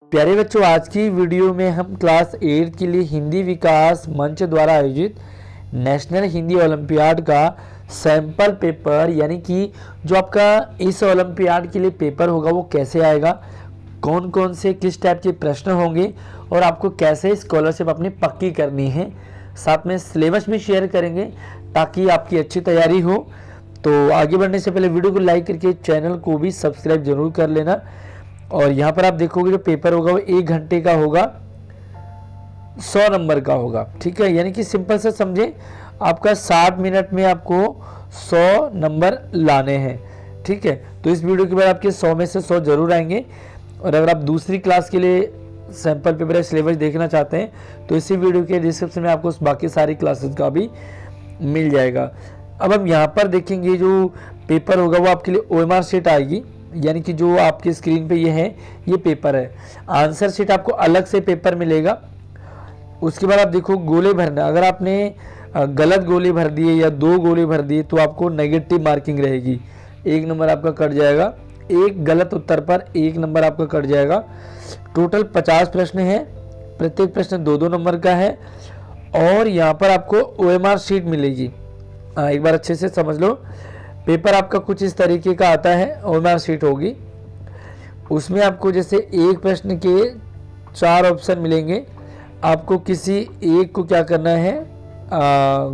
प्यारे बच्चों, आज की वीडियो में हम क्लास 8 के लिए हिंदी विकास मंच द्वारा आयोजित नेशनल हिंदी ओलंपियाड का सैंपल पेपर यानी कि जो आपका इस ओलंपियाड के लिए पेपर होगा वो कैसे आएगा, कौन कौन से किस टाइप के प्रश्न होंगे और आपको कैसे स्कॉलरशिप अपनी पक्की करनी है, साथ में सिलेबस भी शेयर करेंगे ताकि आपकी अच्छी तैयारी हो। तो आगे बढ़ने से पहले वीडियो को लाइक करके चैनल को भी सब्सक्राइब जरूर कर लेना। और यहाँ पर आप देखोगे जो पेपर होगा वो 1 घंटे का होगा, 100 नंबर का होगा। ठीक है, यानी कि सिंपल से समझे, आपका 60 मिनट में आपको 100 नंबर लाने हैं। ठीक है, तो इस वीडियो के बाद आपके 100 में से 100 जरूर आएंगे। और अगर आप दूसरी क्लास के लिए सैंपल पेपर या सिलेबस देखना चाहते हैं तो इसी वीडियो के डिस्क्रिप्शन में आपको बाकी सारी क्लासेस का भी मिल जाएगा। अब हम यहाँ पर देखेंगे जो पेपर होगा वो आपके लिए OMR शीट आएगी, यानी कि जो आपके स्क्रीन पे ये है ये पेपर है। आंसर शीट आपको अलग से पेपर मिलेगा। उसके बाद आप देखो गोले भरना, अगर आपने गलत गोले भर दिए या 2 गोले भर दिए तो आपको नेगेटिव मार्किंग रहेगी, 1 नंबर आपका कट जाएगा। एक गलत उत्तर पर 1 नंबर आपका कट जाएगा। टोटल 50 प्रश्न हैं, प्रत्येक प्रश्न 2-2 नंबर का है। और यहाँ पर आपको OMR शीट मिलेगी। एक बार अच्छे से समझ लो, पेपर आपका कुछ इस तरीके का आता है, OMR शीट होगी। उसमें आपको जैसे एक प्रश्न के 4 ऑप्शन मिलेंगे, आपको किसी एक को क्या करना है,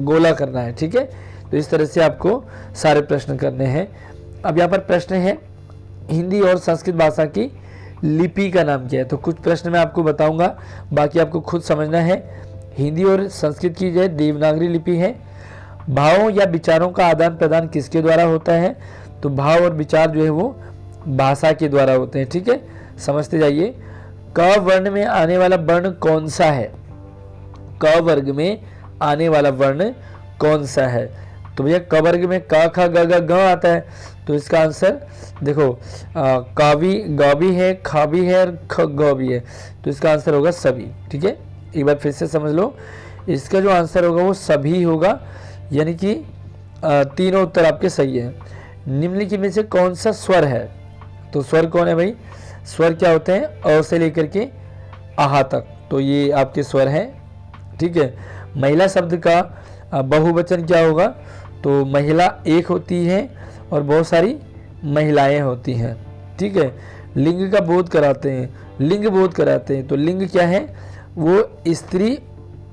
गोला करना है। ठीक है, तो इस तरह से आपको सारे प्रश्न करने हैं। अब यहाँ पर प्रश्न है हिंदी और संस्कृत भाषा की लिपि का नाम क्या है। तो कुछ प्रश्न मैं आपको बताऊंगा, बाकी आपको खुद समझना है। हिंदी और संस्कृत की जो देवनागरी लिपि है। भावों या विचारों का आदान प्रदान किसके द्वारा होता है, तो भाव और विचार जो है वो भाषा के द्वारा होते हैं। ठीक है, समझते जाइए। क वर्ण में आने वाला वर्ण कौन सा है, क वर्ग में आने वाला वर्ण कौन सा है। तो भैया क वर्ग में क ख ग घ ग आता है, तो इसका आंसर देखो का भी ग भी है, ख भी है और ख ग भी है, तो इसका आंसर होगा सभी। ठीक है, एक बार फिर से समझ लो, इसका जो आंसर होगा वो सभी होगा, यानी कि तीनों उत्तर आपके सही है। निम्नलिखित में से कौन सा स्वर है, तो स्वर कौन है भाई, स्वर क्या होते हैं, अ से लेकर के आहा तक, तो ये आपके स्वर हैं। ठीक है, महिला शब्द का बहुवचन क्या होगा, तो महिला एक होती है और बहुत सारी महिलाएं होती हैं। ठीक है, लिंग का बोध कराते हैं, लिंग बोध कराते हैं, तो लिंग क्या है, वो स्त्री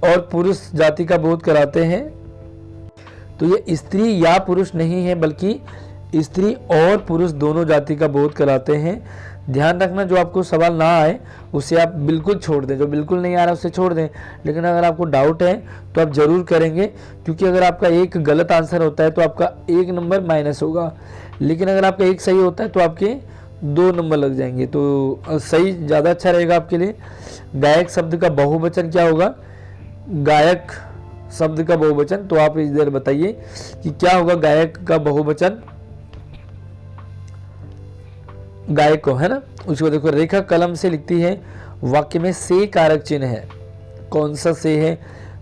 और पुरुष जाति का बोध कराते हैं। तो ये स्त्री या पुरुष नहीं है, बल्कि स्त्री और पुरुष दोनों जाति का बोध कराते हैं। ध्यान रखना, जो आपको सवाल ना आए उसे आप बिल्कुल छोड़ दें, जो बिल्कुल नहीं आ रहा उसे छोड़ दें। लेकिन अगर आपको डाउट है तो आप जरूर करेंगे, क्योंकि अगर आपका एक गलत आंसर होता है तो आपका 1 नंबर माइनस होगा, लेकिन अगर आपका एक सही होता है तो आपके 2 नंबर लग जाएंगे। तो सही ज़्यादा अच्छा रहेगा आपके लिए। गायक शब्द का बहुवचन क्या होगा, गायक शब्द का बहुवचन, तो आप इधर बताइए कि क्या होगा गायक का बहुवचन, गायक को, है ना। उसको देखो, रेखा कलम से लिखती है, वाक्य में से कारक चिन्ह है, कौन सा से है,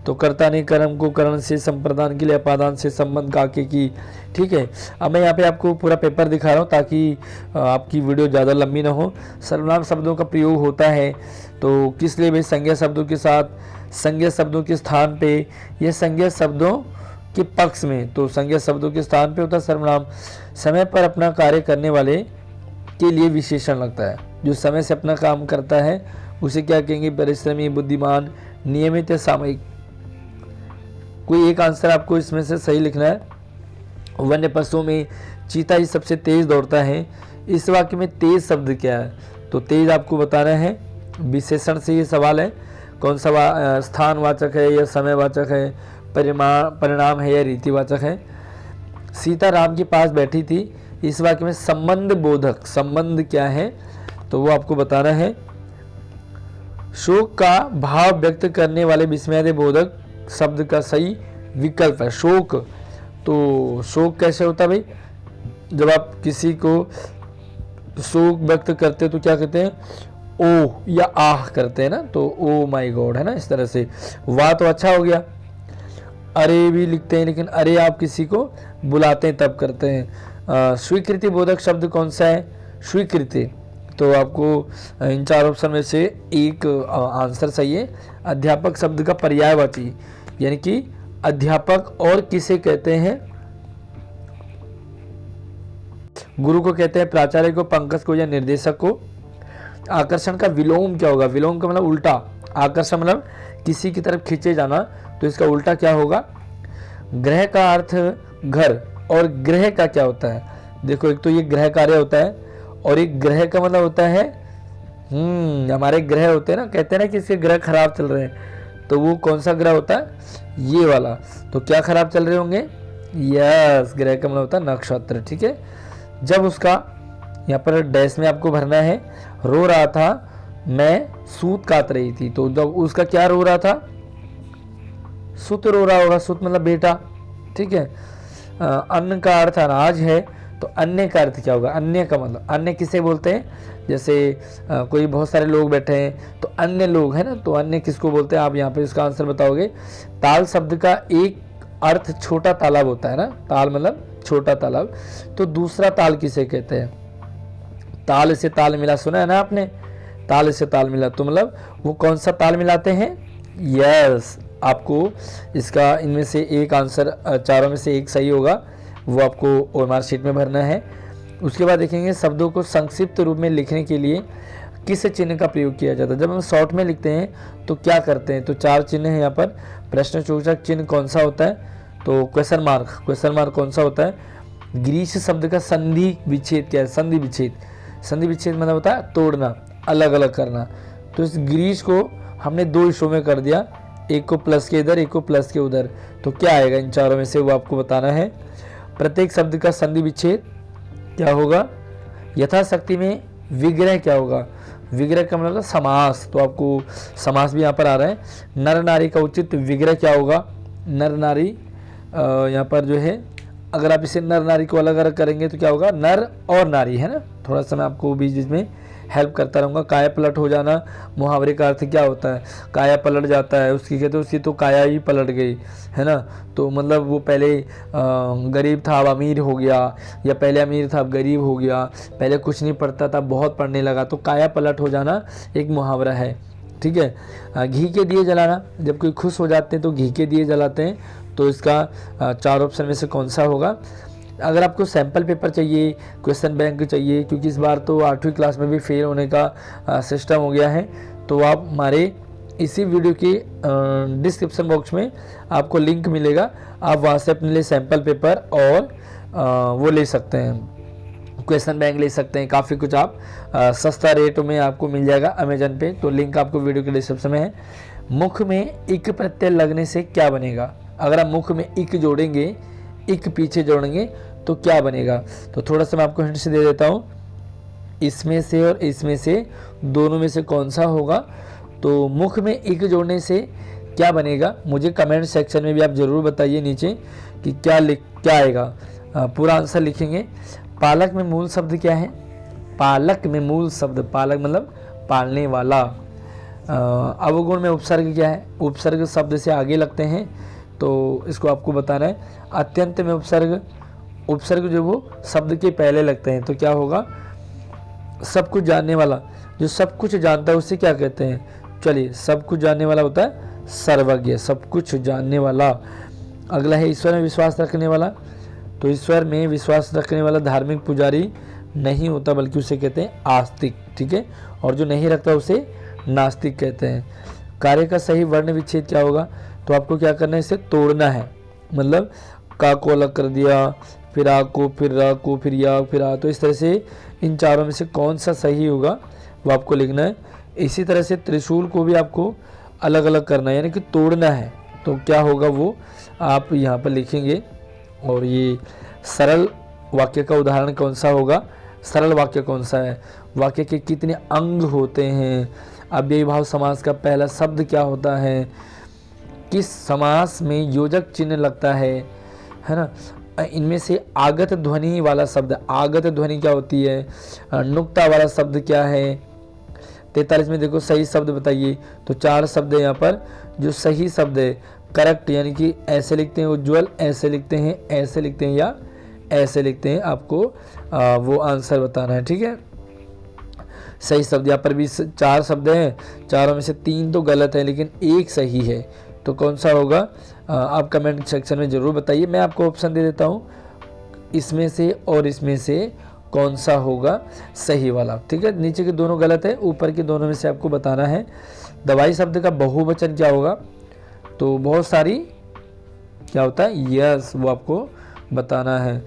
तो कर्ता ने कर्म को करण से संप्रदान के लिए अपादान से संबंध काके की। ठीक है, अब मैं यहाँ पे आपको पूरा पेपर दिखा रहा हूँ ताकि आपकी वीडियो ज़्यादा लंबी ना हो। सर्वनाम शब्दों का प्रयोग होता है, तो किस लिए भाई, संज्ञा शब्दों के साथ, संज्ञा शब्दों के स्थान पे, यह संज्ञा शब्दों के पक्ष में, तो संज्ञा शब्दों के स्थान पे होता है सर्वनाम। समय पर अपना कार्य करने वाले के लिए विशेषण लगता है, जो समय से अपना काम करता है उसे क्या कहेंगे, परिश्रमी, बुद्धिमान, नियमित या सामयिक। कोई एक आंसर आपको इसमें से सही लिखना है। वन्य पशुओं में चीता ही सबसे तेज दौड़ता है, इस वाक्य में तेज शब्द क्या है, तो तेज आपको बताना है। विशेषण से ये सवाल है, कौन सा स्थानवाचक है या समयवाचक है, परिणाम है या रीतिवाचक है। सीता राम के पास बैठी थी, इस वाक्य में संबंध बोधक, संबंध क्या है, तो वो आपको बताना है। शोक का भाव व्यक्त करने वाले विस्मय बोधक शब्द का सही विकल्प है शोक। तो शोक कैसे होता है भाई, जब आप किसी को शोक व्यक्त करते हो तो क्या कहते हैं, ओ या आह करते हैं ना, तो ओ माय गॉड, है ना, इस तरह से। वाह तो अच्छा हो गया। अरे भी लिखते हैं, लेकिन अरे आप किसी को बुलाते हैं तब करते हैं। स्वीकृति बोधक शब्द कौन सा है, स्वीकृति, तो आपको इन चार ऑप्शन में से एक आंसर सही है। अध्यापक शब्द का पर्यायवाची यानी कि अध्यापक और किसे कहते हैं? गुरु को कहते हैं, प्राचार्य को, पंकज को या निर्देशक को। आकर्षण का विलोम क्या होगा? विलोम का मतलब उल्टा। आकर्षण मतलब किसी की तरफ खींचे जाना, तो इसका उल्टा क्या होगा? ग्रह का अर्थ घर, और ग्रह का क्या होता है? देखो, एक तो ये ग्रह कार्य होता है, और एक ग्रह का मतलब होता है हमारे ग्रह होते हैं ना, कहते हैं ना कि इसके ग्रह खराब चल रहे हैं, तो वो कौन सा ग्रह होता है? ये वाला। तो क्या खराब चल रहे होंगे? यस, ग्रह का मतलब होता है नक्षत्र। ठीक है, जब उसका यहाँ पर डैश में आपको भरना है, रो रहा था मैं सूत काट रही थी, तो जब उसका क्या रो रहा था? सुत रो रहा होगा, सुत मतलब बेटा। ठीक है, अन्न का अर्थ अनाज है, तो अन्य का अर्थ क्या होगा? अन्य का मतलब, अन्य किसे बोलते हैं? जैसे कोई बहुत सारे लोग बैठे हैं तो अन्य लोग है ना, तो अन्य किसको बोलते हैं? आप यहाँ पे इसका आंसर बताओगे। ताल शब्द का एक अर्थ छोटा तालाब होता है ना, ताल मतलब छोटा तालाब, तो दूसरा ताल किसे कहते हैं? ताल से ताल मिला, सुना है ना आपने? ताल से ताल मिला, तो मतलब वो कौन सा ताल मिलाते हैं? यस, आपको इसका इनमें से एक आंसर, चारों में से एक सही होगा, वो आपको ओएमआर शीट में भरना है। उसके बाद देखेंगे शब्दों को संक्षिप्त रूप में लिखने के लिए किस चिन्ह का प्रयोग किया जाता है? जब हम शॉर्ट में लिखते हैं तो क्या करते हैं? तो चार चिन्ह हैं यहाँ पर। प्रश्नसूचक चिन्ह कौन सा होता है? तो क्वेश्चन मार्क, क्वेश्चन मार्क कौन सा होता है? ग्रीस शब्द का संधि विच्छेद क्या है? संधि विच्छेद, संधि विच्छेद मतलब होता है तोड़ना, अलग अलग करना। तो इस ग्रीस को हमने दो हिस्सों में कर दिया, एक को प्लस के इधर, एक को प्लस के उधर, तो क्या आएगा इन चारों में से? वो आपको बताना है। प्रत्येक शब्द का संधि विच्छेद क्या होगा? यथाशक्ति में विग्रह क्या होगा? विग्रह का मतलब समास, तो आपको समास भी यहाँ पर आ रहा है। नर नारी का उचित विग्रह क्या होगा? नर नारी यहाँ पर जो है, अगर आप इसे नर नारी को अलग अलग करेंगे तो क्या होगा? नर और नारी, है ना। थोड़ा सा मैं आपको बीच बीच में हेल्प करता रहूँगा। काया पलट हो जाना, मुहावरे का अर्थ क्या होता है? काया पलट जाता है, उसकी कहते उसकी तो काया ही पलट गई, है ना। तो मतलब वो पहले गरीब था अब अमीर हो गया, या पहले अमीर था अब गरीब हो गया, पहले कुछ नहीं पढ़ता था बहुत पढ़ने लगा, तो काया पलट हो जाना एक मुहावरा है। ठीक है, घी के दिए जलाना, जब कोई खुश हो जाते हैं तो घी के दिए जलाते हैं, तो इसका चार ऑप्शन में से कौन सा होगा? अगर आपको सैम्पल पेपर चाहिए, क्वेश्चन बैंक चाहिए, क्योंकि इस बार तो 8वीं क्लास में भी फेल होने का सिस्टम हो गया है, तो आप हमारे इसी वीडियो के डिस्क्रिप्शन बॉक्स में आपको लिंक मिलेगा, आप वहाँ से अपने लिए सैम्पल पेपर और वो ले सकते हैं, क्वेश्चन बैंक ले सकते हैं। काफ़ी कुछ आप सस्ता रेट में आपको मिल जाएगा अमेजन पे, तो लिंक आपको वीडियो के डिस्क्रिप्शन में है। मुख में इक प्रत्यय लगने से क्या बनेगा? अगर आप मुख में इक जोड़ेंगे, इक पीछे जोड़ेंगे तो क्या बनेगा? तो थोड़ा सा मैं आपको हिंट से दे देता हूँ, इसमें से और इसमें से दोनों में से कौन सा होगा? तो मुख में इक जोड़ने से क्या बनेगा? मुझे कमेंट सेक्शन में भी आप ज़रूर बताइए नीचे कि क्या आएगा। पूरा आंसर लिखेंगे। पालक में मूल शब्द क्या है? पालक में मूल शब्द, पालक मतलब पालने वाला। अवगुण में उपसर्ग क्या है? उपसर्ग शब्द से आगे लगते हैं, तो इसको आपको बताना है। अत्यंत में उपसर्ग, उपसर्ग जो वो शब्द के पहले लगते हैं, तो क्या होगा? सब कुछ जानने वाला, जो सब कुछ जानता है उसे क्या कहते हैं? चलिए, सब कुछ जानने वाला होता है सर्वज्ञ, सब कुछ जानने वाला। अगला है ईश्वर में विश्वास रखने वाला, तो ईश्वर में विश्वास रखने वाला धार्मिक पुजारी नहीं होता, बल्कि उसे कहते हैं आस्तिक। ठीक है, और जो नहीं रखता उसे नास्तिक कहते हैं। कार्य का सही वर्ण विच्छेद क्या होगा? तो आपको क्या करना है? इसे तोड़ना है, मतलब का को अलग कर दिया, फिर आ को, फिर रा को, फिर या, फिर आ, तो इस तरह से इन चारों में से कौन सा सही होगा वो आपको लिखना है। इसी तरह से त्रिशूल को भी आपको अलग अलग करना है, यानी कि तोड़ना है, तो क्या होगा वो आप यहाँ पर लिखेंगे। और ये सरल वाक्य का उदाहरण कौन सा होगा? सरल वाक्य कौन सा है? वाक्य के कितने अंग होते हैं? अव्ययी भाव समास का पहला शब्द क्या होता है? किस समास में योजक चिन्ह लगता है ना। इनमें से आगत ध्वनि वाला शब्द, आगत ध्वनि क्या होती है? नुक्ता वाला शब्द क्या है? 43 में देखो सही शब्द बताइए, तो 4 शब्द है यहाँ पर। जो सही शब्द है करेक्ट, यानी कि ऐसे लिखते हैं उज्ज्वल, ऐसे लिखते हैं, ऐसे लिखते हैं या ऐसे लिखते हैं, आपको वो आंसर बताना है। ठीक है, सही शब्द। यहाँ पर भी 4 शब्द हैं, चारों में से 3 तो गलत है लेकिन 1 सही है। तो कौन सा होगा आप कमेंट सेक्शन में ज़रूर बताइए। मैं आपको ऑप्शन दे देता हूँ, इसमें से और इसमें से कौन सा होगा सही वाला। ठीक है, नीचे के दोनों गलत है, ऊपर के दोनों में से आपको बताना है। दवाई शब्द का बहुवचन क्या होगा, तो बहुत सारी क्या होता है, यस, वो आपको बताना है।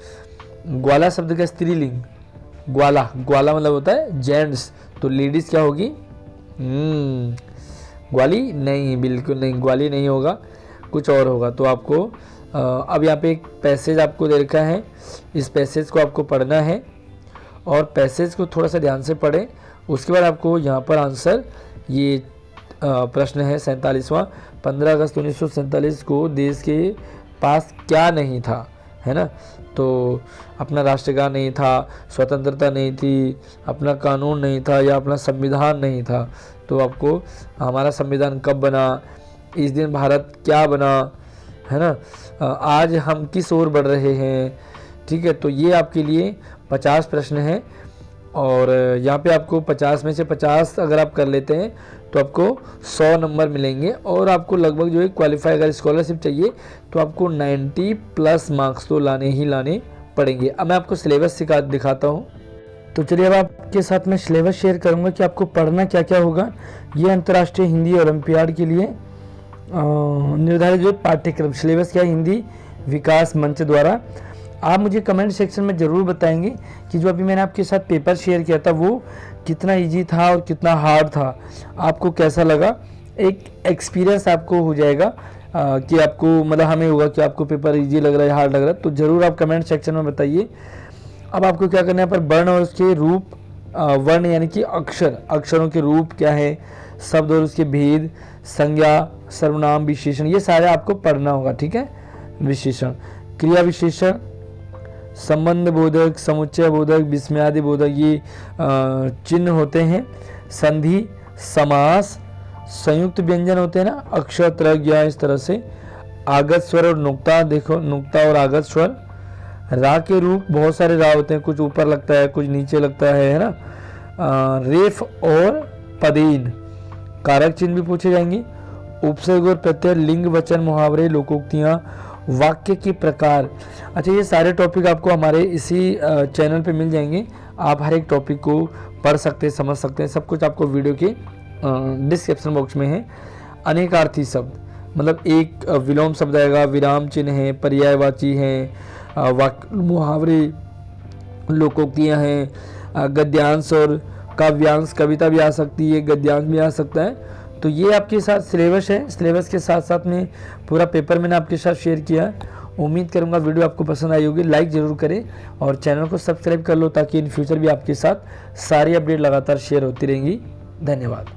ग्वाला शब्द का स्त्रीलिंग, ग्वाला, ग्वाला मतलब होता है जेंट्स, तो लेडीज क्या होगी, ग्वाली नहीं, बिल्कुल नहीं, ग्वाली नहीं होगा, कुछ और होगा। तो आपको अब यहाँ पे एक पैसेज आपको दे रखा है, इस पैसेज को आपको पढ़ना है और पैसेज को थोड़ा सा ध्यान से पढ़ें। उसके बाद आपको यहाँ पर आंसर, ये प्रश्न है 47वां, 15 अगस्त 1947 को देश के पास क्या नहीं था, है ना। तो अपना राष्ट्रगान नहीं था, स्वतंत्रता नहीं थी, अपना कानून नहीं था या अपना संविधान नहीं था। तो आपको हमारा संविधान कब बना, इस दिन भारत क्या बना, है ना, आज हम किस ओर बढ़ रहे हैं। ठीक है, तो ये आपके लिए 50 प्रश्न हैं और यहाँ पे आपको 50 में से 50 अगर आप कर लेते हैं तो आपको 100 नंबर मिलेंगे और आपको लगभग जो है क्वालिफाई, अगर स्कॉलरशिप चाहिए तो आपको 90+ मार्क्स तो लाने ही लाने पड़ेंगे। अब मैं आपको सिलेबस दिखाता हूँ। तो चलिए अब आपके साथ मैं सिलेबस शेयर करूँगा कि आपको पढ़ना क्या क्या होगा। ये अंतर्राष्ट्रीय हिंदी ओलंपियाड के लिए निर्धारित जो पाठ्यक्रम सिलेबस क्या है हिंदी विकास मंच द्वारा। आप मुझे कमेंट सेक्शन में ज़रूर बताएंगे कि जो अभी मैंने आपके साथ पेपर शेयर किया था वो कितना इजी था और कितना हार्ड था, आपको कैसा लगा। एक एक्सपीरियंस आपको हो जाएगा कि आपको मतलब हमें होगा कि आपको पेपर इजी लग रहा है, हार्ड लग रहा है। तो ज़रूर आप कमेंट सेक्शन में बताइए। अब आपको क्या करना है, पर वर्ण और उसके रूप, वर्ण यानी कि अक्षर, अक्षरों के रूप क्या है, शब्द और उसके भेद, संज्ञा, सर्वनाम, विशेषण, ये सारे आपको पढ़ना होगा। ठीक है, विशेषण, क्रिया विशेषण, संबंध बोधक, समुच्चय बोधक, विस्मयादि बोधक, ये चिन्ह होते हैं। संधि, समास, संयुक्त व्यंजन होते हैं ना, अक्षर, त्रज्ञा, इस तरह से। आगत स्वर और नुक्ता, देखो नुक्ता और आगत स्वर। रा के रूप, बहुत सारे रा होते हैं, कुछ ऊपर लगता है कुछ नीचे लगता है ना। रेफ और पदेन, कारक चिन्ह भी पूछे जाएंगे। उपसर्ग और प्रत्यय, लिंग, वचन, मुहावरे, लोकोक्तियाँ, वाक्य के प्रकार। अच्छा, ये सारे टॉपिक आपको हमारे इसी चैनल पे मिल जाएंगे। आप हर एक टॉपिक को पढ़ सकते हैं, समझ सकते हैं, सब कुछ आपको वीडियो के डिस्क्रिप्शन बॉक्स में है। अनेकार्थी शब्द, मतलब एक विलोम शब्द आएगा, विराम चिन्ह है, पर्यायवाची हैं, वाक्य, मुहावरे, लोकोक्तियाँ हैं, गद्यांश और काव्यांश, कविता भी आ सकती है, गद्यांश भी आ सकता है। तो ये आपके साथ सिलेबस है। सिलेबस के साथ साथ में पूरा पेपर मैंने आपके साथ शेयर किया है। उम्मीद करूंगा वीडियो आपको पसंद आई होगी। लाइक ज़रूर करें और चैनल को सब्सक्राइब कर लो ताकि इन फ्यूचर भी आपके साथ सारी अपडेट लगातार शेयर होती रहेंगी। धन्यवाद।